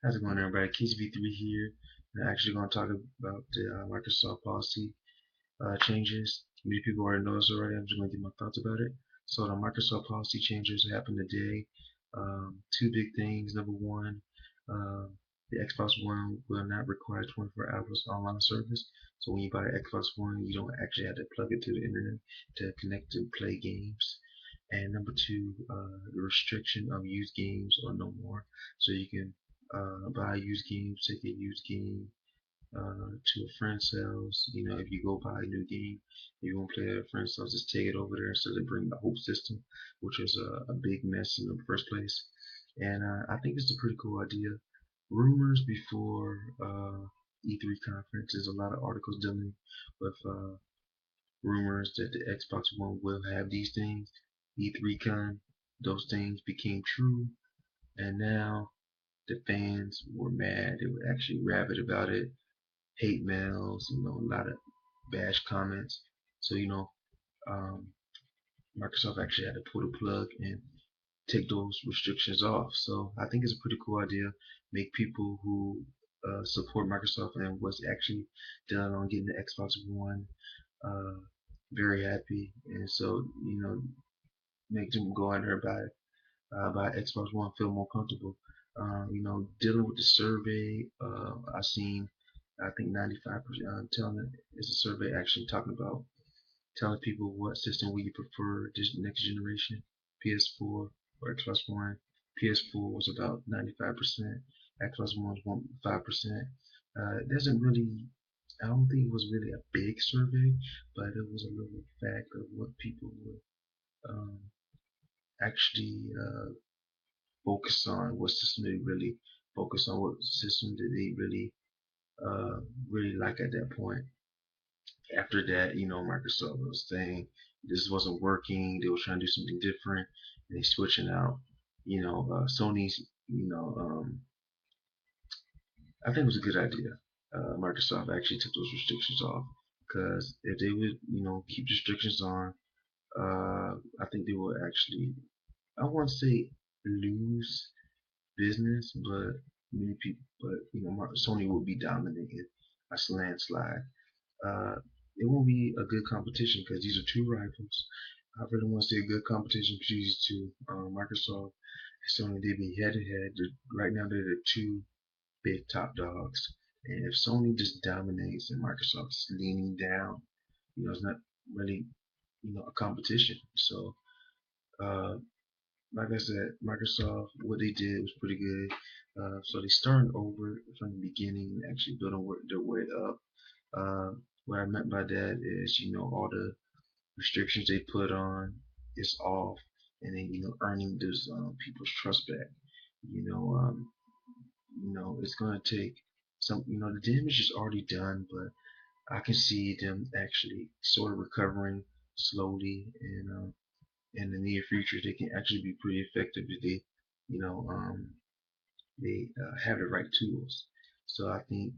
How's it going, everybody? KCB3 here. I'm actually going to talk about the Microsoft policy changes. Many people already know this already. I'm just going to give my thoughts about it. So the Microsoft policy changes happened today. Two big things. Number one, uh, the Xbox One will not require 24 hours online service. So when you buy an Xbox One, you don't actually have to plug it to the internet to connect to play games. And number two, the restriction of used games are no more. So you can buy used games, take a used game to a friend's house. You know, if you go buy a new game, if you want to play at a friend's house, just take it over there instead of bringing the whole system, which was a big mess in the first place. And I think it's a pretty cool idea. Rumors before E3 conference, there's a lot of articles dealing with rumors that the Xbox One will have these things. E3 Con, those things became true, and now the fans were mad. They were actually rabid about it. Hate mails, a lot of bash comments. So, um, Microsoft actually had to pull the plug and take those restrictions off. So I think it's a pretty cool idea. Make people who support Microsoft and was actually done on getting the Xbox One uh, very happy. And so, make them go out there and buy Xbox One, feel more comfortable. Dealing with the survey, I seen, I think 95% telling it is a survey actually talking about telling people what system will you prefer this next generation, PS4 or Xbox One. PS4 was about 95%, Xbox One was 5%. It doesn't really, I don't think it was really a big survey, but it was a little fact of what people would um, actually focus on, what system they really focus on, what system did they really like at that point. After that, Microsoft was saying this wasn't working. They were trying to do something different, and they switching out. Sony's. I think it was a good idea. Microsoft actually took those restrictions off because if they would, keep restrictions on, I think they would actually. I won't say lose business, but many people, but Sony will be dominated a landslide. Uh, it won't be a good competition because these are two rivals. I really want to see a good competition between these two, Microsoft and Sony. They be head to head. Right now, they're the two big top dogs. And if Sony just dominates and Microsoft's leaning down, it's not really, a competition. So, uh, like I said, Microsoft, what they did was pretty good. So they started over from the beginning and actually building their way up. Uh, what I meant by that is, all the restrictions they put on is off, and then earning those people's trust back. You know, um, it's gonna take some. The damage is already done, but I can see them actually sort of recovering slowly, and in the near future, they can actually be pretty effective if you know, um, they have the right tools. So I think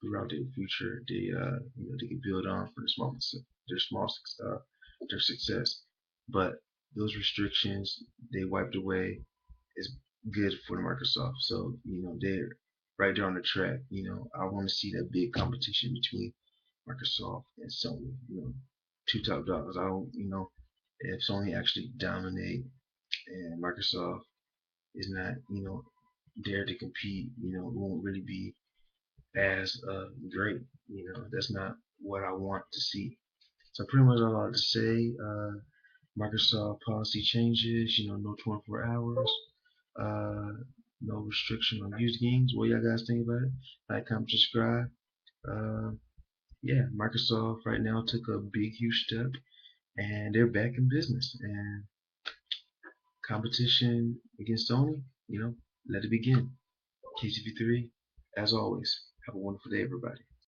throughout the future, they can build on for their success. But those restrictions they wiped away is good for Microsoft. So they're right there on the track. I want to see that big competition between Microsoft and Sony. Two top dogs. I don't. If Sony actually dominate and Microsoft is not, there to compete, it won't really be as great. That's not what I want to see. So pretty much all I have to say. Microsoft policy changes. No 24 hours. Uh, no restriction on used games. What y'all guys think about it? Like, comment, subscribe. Uh, yeah, Microsoft right now took a big, huge step, and they're back in business. And competition against Sony, let it begin. KCP3, as always, have a wonderful day, everybody.